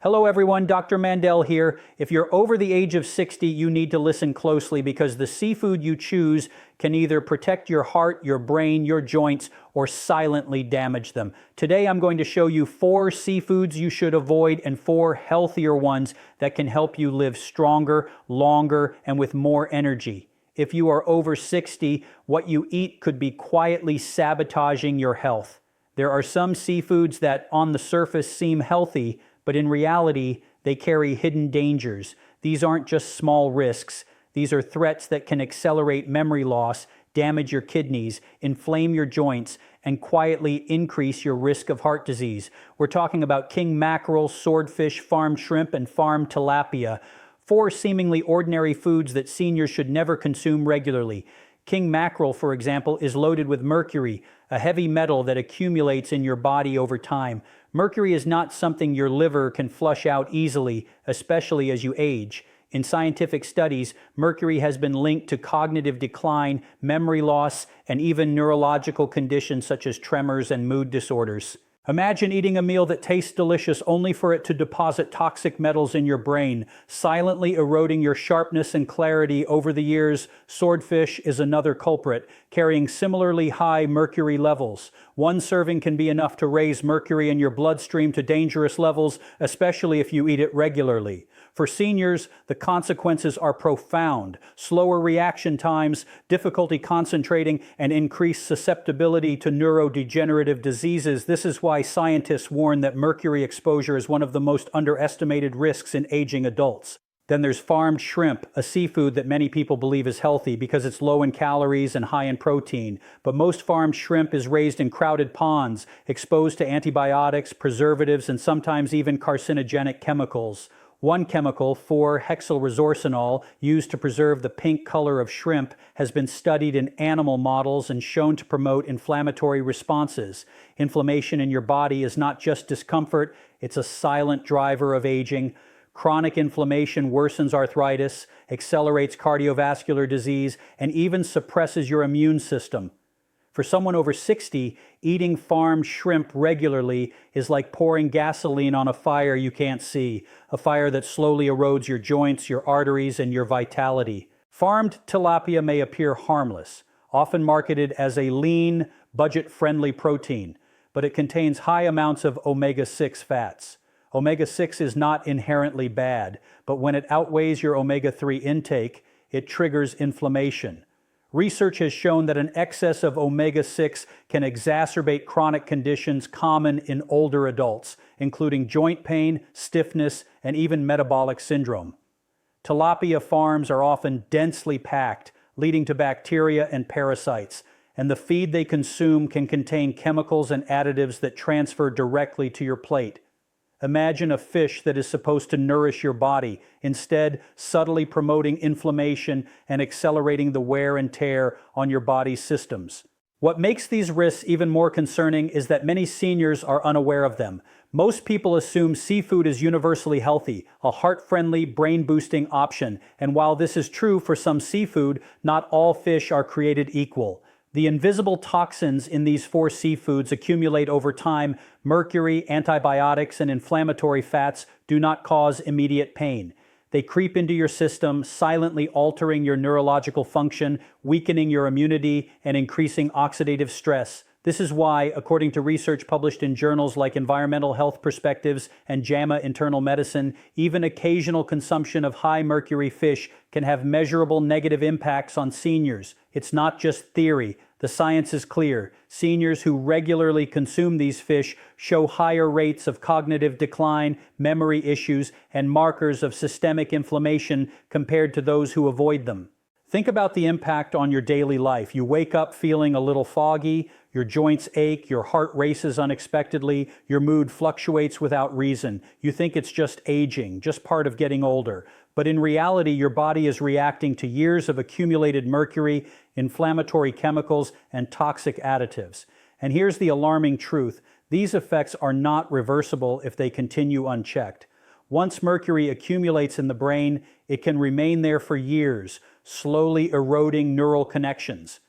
Hello everyone, Dr. Mandell here. If you're over the age of 60, you need to listen closely because the seafood you choose can either protect your heart, your brain, your joints, or silently damage them. Today I'm going to show you 4 seafoods you should avoid and 4 healthier ones that can help you live stronger, longer, and with more energy. If you are over 60, what you eat could be quietly sabotaging your health. There are some seafoods that on the surface seem healthy, but in reality, they carry hidden dangers. These aren't just small risks. These are threats that can accelerate memory loss, damage your kidneys, inflame your joints, and quietly increase your risk of heart disease. We're talking about king mackerel, swordfish, farmed shrimp, and farmed tilapia. 4 seemingly ordinary foods that seniors should never consume regularly. King mackerel, for example, is loaded with mercury, a heavy metal that accumulates in your body over time. Mercury is not something your liver can flush out easily, especially as you age. In scientific studies, mercury has been linked to cognitive decline, memory loss, and even neurological conditions such as tremors and mood disorders. Imagine eating a meal that tastes delicious only for it to deposit toxic metals in your brain, silently eroding your sharpness and clarity over the years. Swordfish is another culprit, carrying similarly high mercury levels. One serving can be enough to raise mercury in your bloodstream to dangerous levels, especially if you eat it regularly. For seniors, the consequences are profound. Slower reaction times, difficulty concentrating, and increased susceptibility to neurodegenerative diseases. This is why scientists warn that mercury exposure is one of the most underestimated risks in aging adults. Then there's farmed shrimp, a seafood that many people believe is healthy because it's low in calories and high in protein. But most farmed shrimp is raised in crowded ponds, exposed to antibiotics, preservatives, and sometimes even carcinogenic chemicals. One chemical, 4-hexylresorcinol, used to preserve the pink color of shrimp, has been studied in animal models and shown to promote inflammatory responses. Inflammation in your body is not just discomfort, it's a silent driver of aging. Chronic inflammation worsens arthritis, accelerates cardiovascular disease, and even suppresses your immune system. For someone over 60, eating farmed shrimp regularly is like pouring gasoline on a fire you can't see, a fire that slowly erodes your joints, your arteries, and your vitality. Farmed tilapia may appear harmless, often marketed as a lean, budget-friendly protein, but it contains high amounts of omega-6 fats. Omega-6 is not inherently bad, but when it outweighs your omega-3 intake, it triggers inflammation. Research has shown that an excess of omega-6 can exacerbate chronic conditions common in older adults, including joint pain, stiffness, and even metabolic syndrome. Tilapia farms are often densely packed, leading to bacteria and parasites, and the feed they consume can contain chemicals and additives that transfer directly to your plate. Imagine a fish that is supposed to nourish your body, instead subtly promoting inflammation and accelerating the wear and tear on your body's systems. What makes these risks even more concerning is that many seniors are unaware of them. Most people assume seafood is universally healthy, a heart-friendly, brain-boosting option, and while this is true for some seafood, not all fish are created equal. The invisible toxins in these 4 seafoods accumulate over time. Mercury, antibiotics, and inflammatory fats do not cause immediate pain. They creep into your system, silently altering your neurological function, weakening your immunity, and increasing oxidative stress. This is why, according to research published in journals like Environmental Health Perspectives and JAMA Internal Medicine, even occasional consumption of high mercury fish can have measurable negative impacts on seniors. It's not just theory. The science is clear. Seniors who regularly consume these fish show higher rates of cognitive decline, memory issues, and markers of systemic inflammation compared to those who avoid them. Think about the impact on your daily life. You wake up feeling a little foggy, your joints ache, your heart races unexpectedly, your mood fluctuates without reason. You think it's just aging, just part of getting older. But in reality, your body is reacting to years of accumulated mercury, inflammatory chemicals, and toxic additives. And here's the alarming truth. These effects are not reversible if they continue unchecked. Once mercury accumulates in the brain, it can remain there for years, slowly eroding neural connections.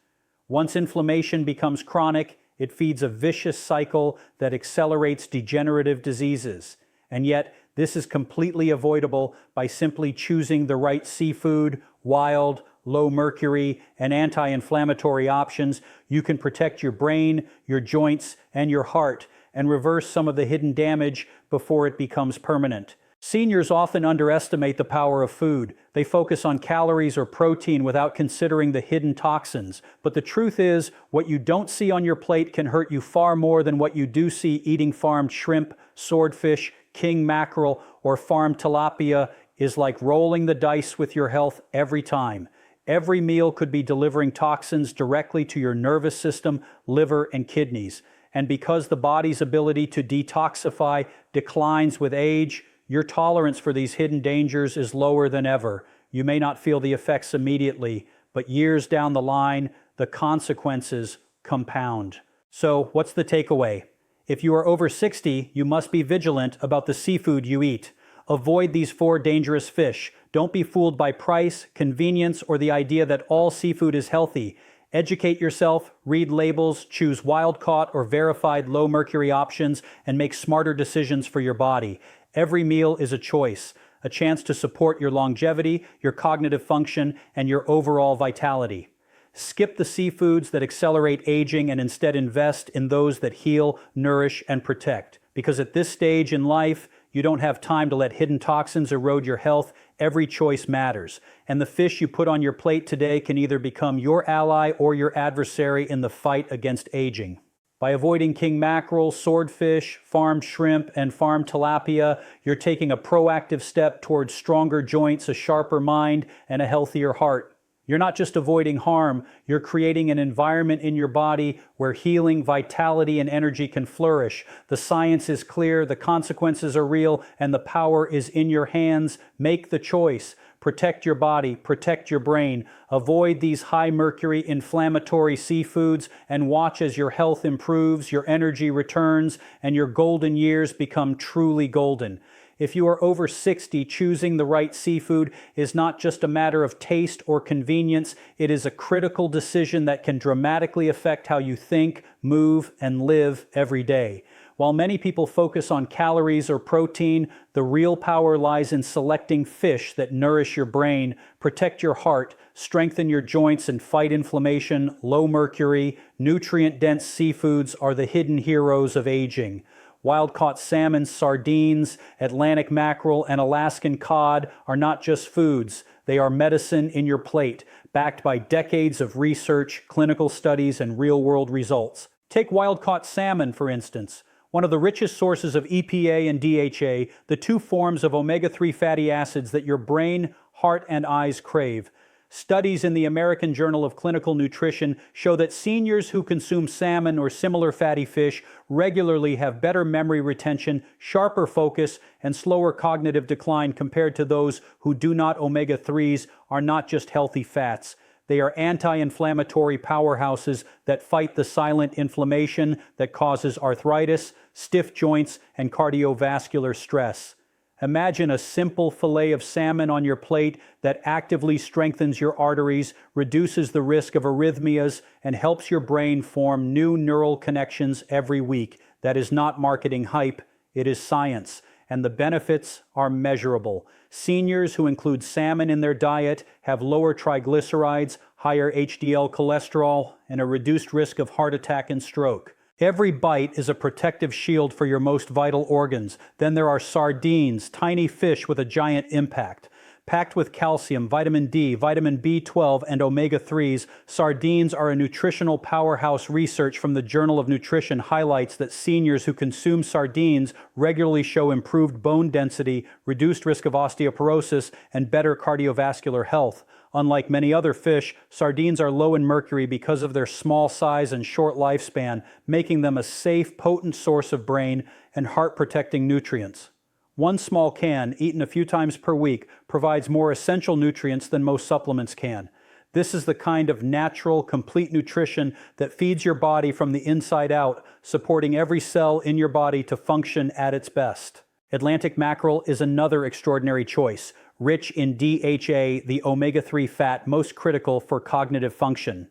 Once inflammation becomes chronic, it feeds a vicious cycle that accelerates degenerative diseases. And yet, This is completely avoidable by simply choosing the right seafood, wild, low mercury, and anti-inflammatory options. You can protect your brain, your joints, and your heart, and reverse some of the hidden damage before it becomes permanent. Seniors often underestimate the power of food. They focus on calories or protein without considering the hidden toxins. But the truth is, what you don't see on your plate can hurt you far more than what you do see eating farmed shrimp, swordfish, king mackerel, or farmed tilapia is like rolling the dice with your health every time. Every meal could be delivering toxins directly to your nervous system, liver, and kidneys. And because the body's ability to detoxify declines with age, your tolerance for these hidden dangers is lower than ever. You may not feel the effects immediately, but years down the line, the consequences compound. So, what's the takeaway? If you are over 60, you must be vigilant about the seafood you eat. Avoid these 4 dangerous fish. Don't be fooled by price, convenience, or the idea that all seafood is healthy. Educate yourself, read labels, choose wild-caught or verified low-mercury options, and make smarter decisions for your body. Every meal is a choice, a chance to support your longevity, your cognitive function, and your overall vitality. Skip the seafoods that accelerate aging and instead invest in those that heal, nourish, and protect. Because at this stage in life, you don't have time to let hidden toxins erode your health. Every choice matters. And the fish you put on your plate today can either become your ally or your adversary in the fight against aging. By avoiding king mackerel, swordfish, farmed shrimp, and farmed tilapia, you're taking a proactive step towards stronger joints, a sharper mind, and a healthier heart. You're not just avoiding harm, you're creating an environment in your body where healing, vitality, and energy can flourish. The science is clear, the consequences are real, and the power is in your hands. Make the choice. Protect your body, protect your brain. Avoid these high mercury inflammatory seafoods and watch as your health improves, your energy returns, and your golden years become truly golden. If you are over 60, choosing the right seafood is not just a matter of taste or convenience, it is a critical decision that can dramatically affect how you think, move, and live every day. While many people focus on calories or protein, the real power lies in selecting fish that nourish your brain, protect your heart, strengthen your joints, and fight inflammation. Low mercury, nutrient-dense seafoods are the hidden heroes of aging. Wild-caught salmon, sardines, Atlantic mackerel, and Alaskan cod are not just foods. They are medicine in your plate, backed by decades of research, clinical studies, and real-world results. Take wild-caught salmon, for instance. One of the richest sources of EPA and DHA, the 2 forms of omega-3 fatty acids that your brain, heart, and eyes crave. Studies in the American Journal of Clinical Nutrition show that seniors who consume salmon or similar fatty fish regularly have better memory retention, sharper focus, and slower cognitive decline compared to those who do not. Omega-3s are not just healthy fats. They are anti-inflammatory powerhouses that fight the silent inflammation that causes arthritis, stiff joints, and cardiovascular stress. Imagine a simple fillet of salmon on your plate that actively strengthens your arteries, reduces the risk of arrhythmias, and helps your brain form new neural connections every week. That is not marketing hype, it is science, and the benefits are measurable. Seniors who include salmon in their diet have lower triglycerides, higher HDL cholesterol, and a reduced risk of heart attack and stroke. Every bite is a protective shield for your most vital organs. Then there are sardines, tiny fish with a giant impact. Packed with calcium, vitamin D, vitamin B12, and omega-3s, sardines are a nutritional powerhouse. Research from the Journal of Nutrition highlights that seniors who consume sardines regularly show improved bone density, reduced risk of osteoporosis, and better cardiovascular health. Unlike many other fish, sardines are low in mercury because of their small size and short lifespan, making them a safe, potent source of brain and heart-protecting nutrients. One small can, eaten a few times per week, provides more essential nutrients than most supplements can. This is the kind of natural, complete nutrition that feeds your body from the inside out, supporting every cell in your body to function at its best. Atlantic mackerel is another extraordinary choice, rich in DHA, the omega-3 fat most critical for cognitive function.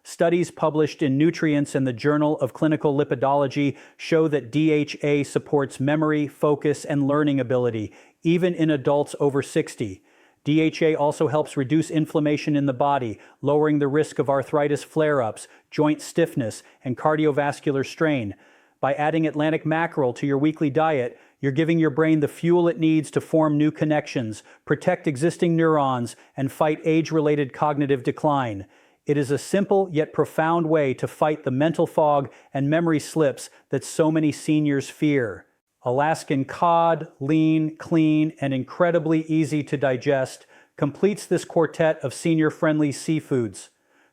Studies published in Nutrients and the Journal of Clinical Lipidology show that DHA supports memory, focus, and learning ability, even in adults over 60. DHA also helps reduce inflammation in the body, lowering the risk of arthritis flare-ups, joint stiffness, and cardiovascular strain. By adding Atlantic mackerel to your weekly diet, you're giving your brain the fuel it needs to form new connections, protect existing neurons, and fight age-related cognitive decline. It is a simple yet profound way to fight the mental fog and memory slips that so many seniors fear. Alaskan cod, lean, clean, and incredibly easy to digest, completes this quartet of senior-friendly seafoods.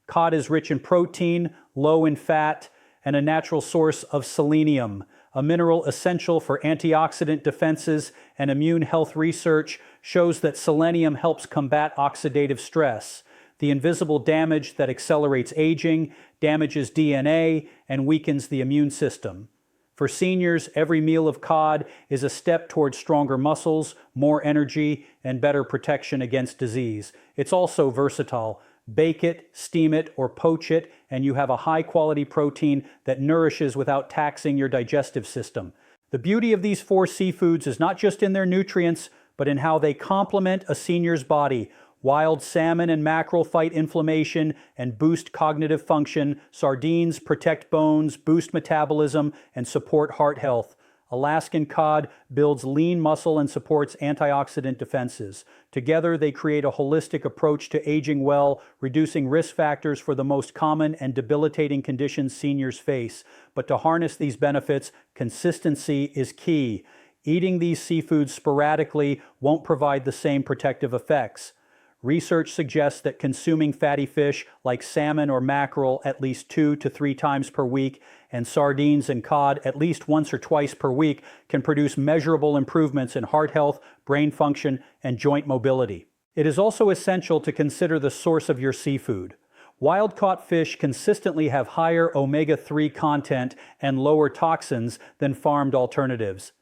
Cod is rich in protein, low in fat, and a natural source of selenium, a mineral essential for antioxidant defenses, and immune health research shows that selenium helps combat oxidative stress, the invisible damage that accelerates aging, damages DNA, and weakens the immune system. For seniors, every meal of cod is a step towards stronger muscles, more energy, and better protection against disease. It's also versatile. Bake it, steam it, or poach it, and you have a high-quality protein that nourishes without taxing your digestive system. The beauty of these 4 seafoods is not just in their nutrients, but in how they complement a senior's body. Wild salmon and mackerel fight inflammation and boost cognitive function. Sardines protect bones, boost metabolism, and support heart health. Alaskan cod builds lean muscle and supports antioxidant defenses. Together, they create a holistic approach to aging well, reducing risk factors for the most common and debilitating conditions seniors face. But to harness these benefits, consistency is key. Eating these seafoods sporadically won't provide the same protective effects. Research suggests that consuming fatty fish like salmon or mackerel at least 2 to 3 times per week and sardines and cod at least once or twice per week can produce measurable improvements in heart health, brain function, and joint mobility. It is also essential to consider the source of your seafood. Wild-caught fish consistently have higher omega-3 content and lower toxins than farmed alternatives.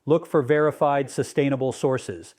Look for verified, sustainable sources.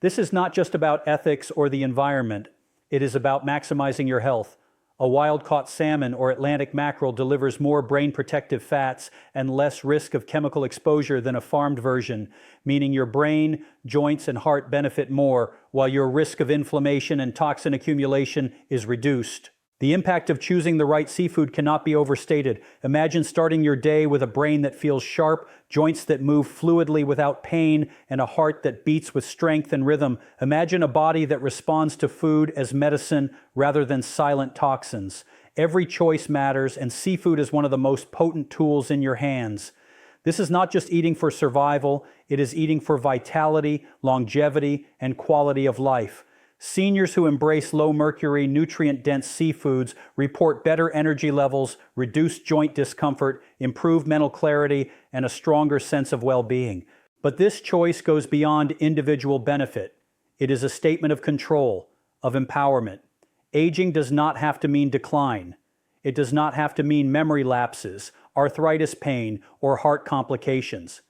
This is not just about ethics or the environment. It is about maximizing your health. A wild-caught salmon or Atlantic mackerel delivers more brain-protective fats and less risk of chemical exposure than a farmed version, meaning your brain, joints, and heart benefit more, while your risk of inflammation and toxin accumulation is reduced. The impact of choosing the right seafood cannot be overstated. Imagine starting your day with a brain that feels sharp, joints that move fluidly without pain, and a heart that beats with strength and rhythm. Imagine a body that responds to food as medicine rather than silent toxins. Every choice matters, and seafood is one of the most potent tools in your hands. This is not just eating for survival, it is eating for vitality, longevity, and quality of life. Seniors who embrace low-mercury, nutrient-dense seafoods report better energy levels, reduced joint discomfort, improved mental clarity, and a stronger sense of well-being. But this choice goes beyond individual benefit. It is a statement of control, of empowerment. Aging does not have to mean decline. It does not have to mean memory lapses, arthritis pain, or heart complications.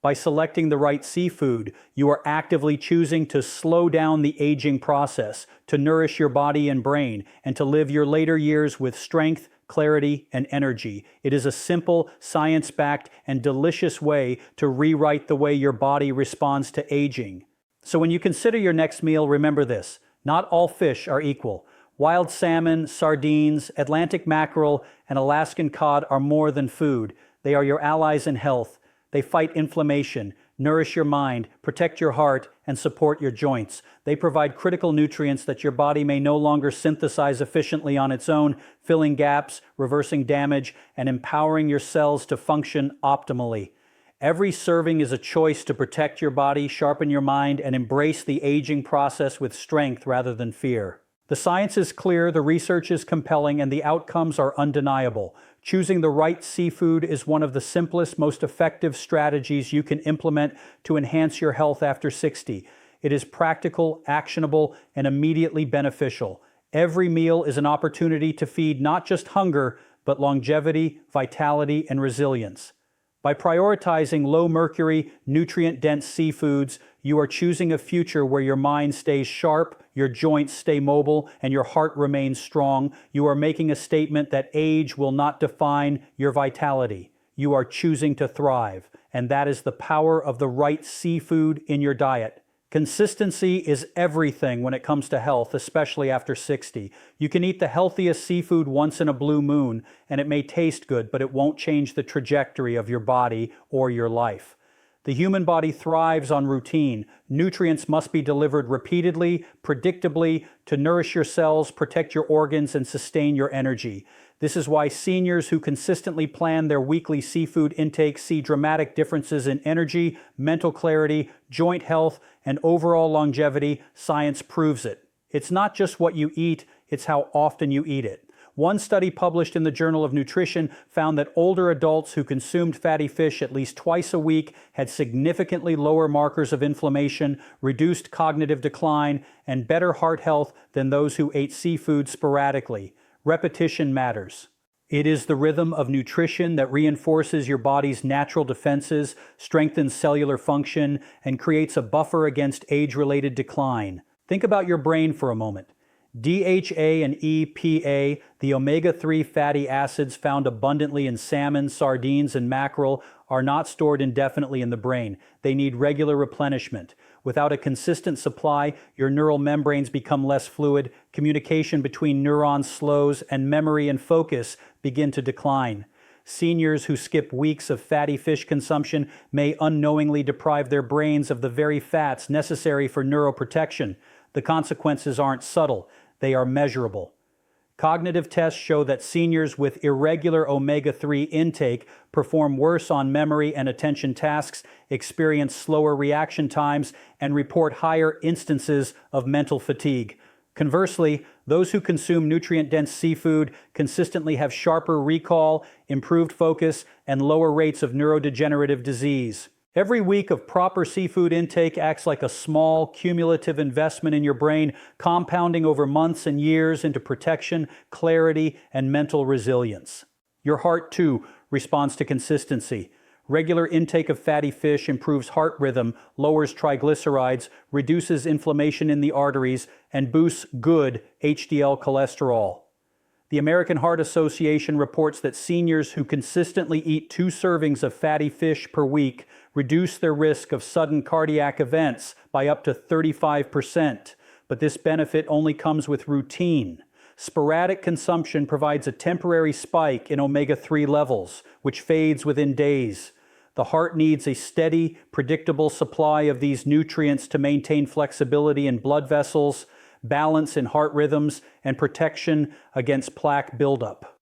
By selecting the right seafood, you are actively choosing to slow down the aging process, to nourish your body and brain, and to live your later years with strength, clarity, and energy. It is a simple, science-backed, and delicious way to rewrite the way your body responds to aging. So when you consider your next meal, remember this: not all fish are equal. Wild salmon, sardines, Atlantic mackerel, and Alaskan cod are more than food. They are your allies in health. They fight inflammation, nourish your mind, protect your heart, and support your joints. They provide critical nutrients that your body may no longer synthesize efficiently on its own, filling gaps, reversing damage, and empowering your cells to function optimally. Every serving is a choice to protect your body, sharpen your mind, and embrace the aging process with strength rather than fear. The science is clear, the research is compelling, and the outcomes are undeniable. Choosing the right seafood is one of the simplest, most effective strategies you can implement to enhance your health after 60. It is practical, actionable, and immediately beneficial. Every meal is an opportunity to feed not just hunger, but longevity, vitality, and resilience. By prioritizing low-mercury, nutrient-dense seafoods, you are choosing a future where your mind stays sharp, your joints stay mobile, and your heart remains strong. You are making a statement that age will not define your vitality. You are choosing to thrive, and that is the power of the right seafood in your diet. Consistency is everything when it comes to health, especially after 60. You can eat the healthiest seafood once in a blue moon, and it may taste good, but it won't change the trajectory of your body or your life. The human body thrives on routine. Nutrients must be delivered repeatedly, predictably, to nourish your cells, protect your organs, and sustain your energy. This is why seniors who consistently plan their weekly seafood intake see dramatic differences in energy, mental clarity, joint health, and overall longevity. Science proves it. It's not just what you eat, it's how often you eat it. One study published in the Journal of Nutrition found that older adults who consumed fatty fish at least twice a week had significantly lower markers of inflammation, reduced cognitive decline, and better heart health than those who ate seafood sporadically. Repetition matters. It is the rhythm of nutrition that reinforces your body's natural defenses, strengthens cellular function, and creates a buffer against age-related decline. Think about your brain for a moment. DHA and EPA, the omega-3 fatty acids found abundantly in salmon, sardines, and mackerel, are not stored indefinitely in the brain. They need regular replenishment. Without a consistent supply, your neural membranes become less fluid, communication between neurons slows, and memory and focus begin to decline. Seniors who skip weeks of fatty fish consumption may unknowingly deprive their brains of the very fats necessary for neuroprotection. The consequences aren't subtle, they are measurable. Cognitive tests show that seniors with irregular omega-3 intake perform worse on memory and attention tasks, experience slower reaction times, and report higher instances of mental fatigue. Conversely, those who consume nutrient-dense seafood consistently have sharper recall, improved focus, and lower rates of neurodegenerative disease. Every week of proper seafood intake acts like a small, cumulative investment in your brain, compounding over months and years into protection, clarity, and mental resilience. Your heart, too, responds to consistency. Regular intake of fatty fish improves heart rhythm, lowers triglycerides, reduces inflammation in the arteries, and boosts good HDL cholesterol. The American Heart Association reports that seniors who consistently eat 2 servings of fatty fish per week reduce their risk of sudden cardiac events by up to 35%. But this benefit only comes with routine. Sporadic consumption provides a temporary spike in omega-3 levels, which fades within days. The heart needs a steady, predictable supply of these nutrients to maintain flexibility in blood vessels, balance in heart rhythms, and protection against plaque buildup.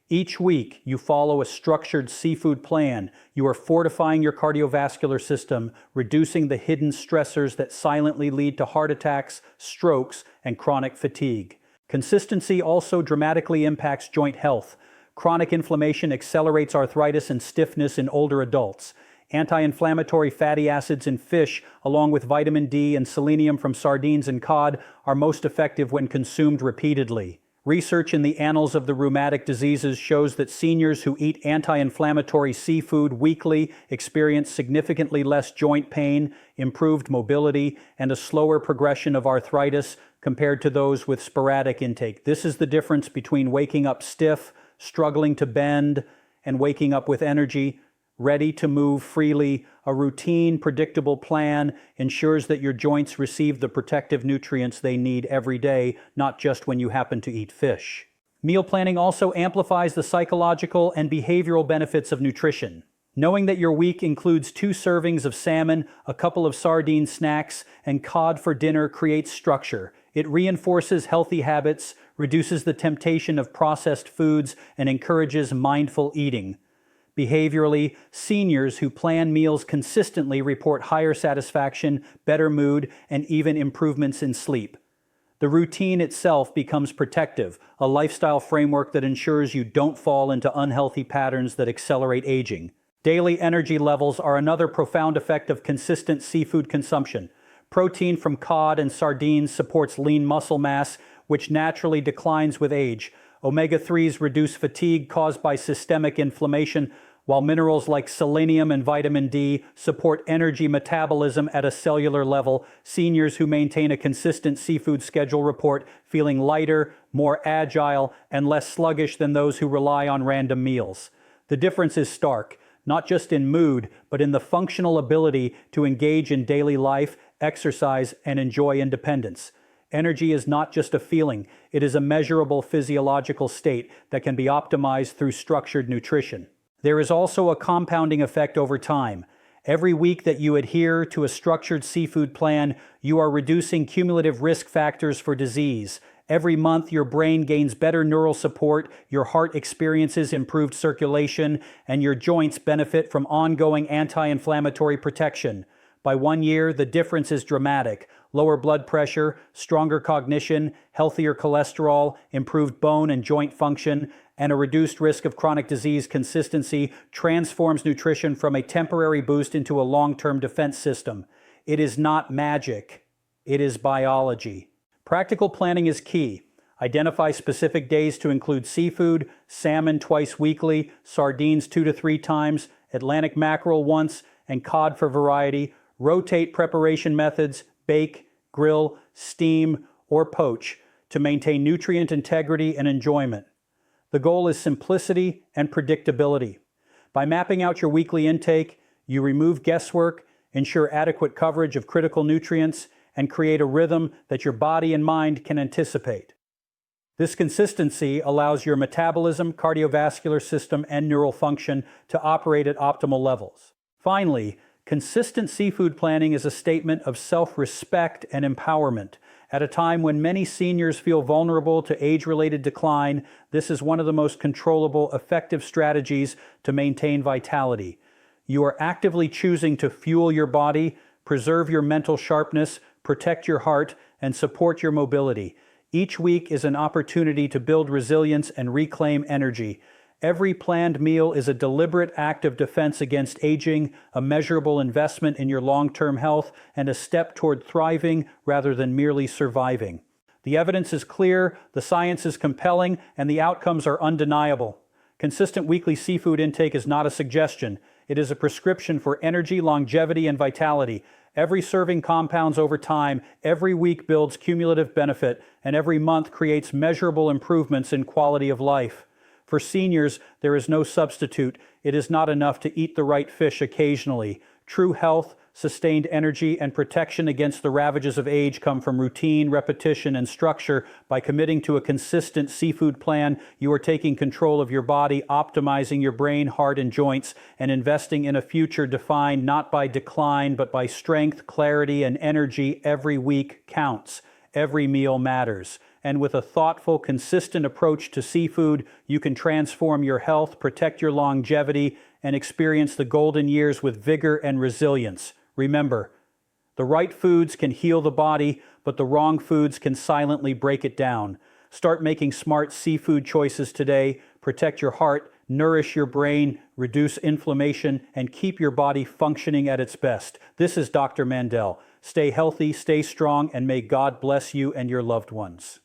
Each week, you follow a structured seafood plan. You are fortifying your cardiovascular system, reducing the hidden stressors that silently lead to heart attacks, strokes, and chronic fatigue. Consistency also dramatically impacts joint health. Chronic inflammation accelerates arthritis and stiffness in older adults. Anti-inflammatory fatty acids in fish, along with vitamin D and selenium from sardines and cod, are most effective when consumed repeatedly. Research in the Annals of the Rheumatic Diseases shows that seniors who eat anti-inflammatory seafood weekly experience significantly less joint pain, improved mobility, and a slower progression of arthritis compared to those with sporadic intake. This is the difference between waking up stiff, struggling to bend, and waking up with energy, ready to move freely. A routine, predictable plan ensures that your joints receive the protective nutrients they need every day, not just when you happen to eat fish. Meal planning also amplifies the psychological and behavioral benefits of nutrition. Knowing that your week includes 2 servings of salmon, a couple of sardine snacks, and cod for dinner creates structure. It reinforces healthy habits, reduces the temptation of processed foods, and encourages mindful eating. Behaviorally, seniors who plan meals consistently report higher satisfaction, better mood, and even improvements in sleep. The routine itself becomes protective, a lifestyle framework that ensures you don't fall into unhealthy patterns that accelerate aging. Daily energy levels are another profound effect of consistent seafood consumption. Protein from cod and sardines supports lean muscle mass, which naturally declines with age. Omega-3s reduce fatigue caused by systemic inflammation, while minerals like selenium and vitamin D support energy metabolism at a cellular level. Seniors who maintain a consistent seafood schedule report feeling lighter, more agile, and less sluggish than those who rely on random meals. The difference is stark, not just in mood, but in the functional ability to engage in daily life, exercise, and enjoy independence. Energy is not just a feeling, it is a measurable physiological state that can be optimized through structured nutrition. There is also a compounding effect over time. Every week that you adhere to a structured seafood plan, you are reducing cumulative risk factors for disease. Every month, your brain gains better neural support, your heart experiences improved circulation, and your joints benefit from ongoing anti-inflammatory protection. By 1 year, the difference is dramatic. Lower blood pressure, stronger cognition, healthier cholesterol, improved bone and joint function, and a reduced risk of chronic disease. Consistency transforms nutrition from a temporary boost into a long-term defense system. It is not magic. It is biology. Practical planning is key. Identify specific days to include seafood, salmon twice weekly, sardines 2 to 3 times, Atlantic mackerel once, and cod for variety. Rotate preparation methods, bake, grill, steam, or poach to maintain nutrient integrity and enjoyment. The goal is simplicity and predictability. By mapping out your weekly intake, you remove guesswork, ensure adequate coverage of critical nutrients, and create a rhythm that your body and mind can anticipate. This consistency allows your metabolism, cardiovascular system, and neural function to operate at optimal levels. Finally, consistent seafood planning is a statement of self-respect and empowerment. At a time when many seniors feel vulnerable to age-related decline, this is one of the most controllable, effective strategies to maintain vitality. You are actively choosing to fuel your body, preserve your mental sharpness, protect your heart, and support your mobility. Each week is an opportunity to build resilience and reclaim energy. Every planned meal is a deliberate act of defense against aging, a measurable investment in your long-term health, and a step toward thriving rather than merely surviving. The evidence is clear, the science is compelling, and the outcomes are undeniable. Consistent weekly seafood intake is not a suggestion. It is a prescription for energy, longevity, and vitality. Every serving compounds over time, every week builds cumulative benefit, and every month creates measurable improvements in quality of life. For seniors, there is no substitute. It is not enough to eat the right fish occasionally. True health, sustained energy, and protection against the ravages of age come from routine, repetition, and structure. By committing to a consistent seafood plan, you are taking control of your body, optimizing your brain, heart, and joints, and investing in a future defined not by decline, but by strength, clarity, and energy. Every week counts. Every meal matters. And with a thoughtful, consistent approach to seafood, you can transform your health, protect your longevity, and experience the golden years with vigor and resilience. Remember, the right foods can heal the body, but the wrong foods can silently break it down. Start making smart seafood choices today. Protect your heart, nourish your brain, reduce inflammation, and keep your body functioning at its best. This is Dr. Mandell. Stay healthy, stay strong, and may God bless you and your loved ones.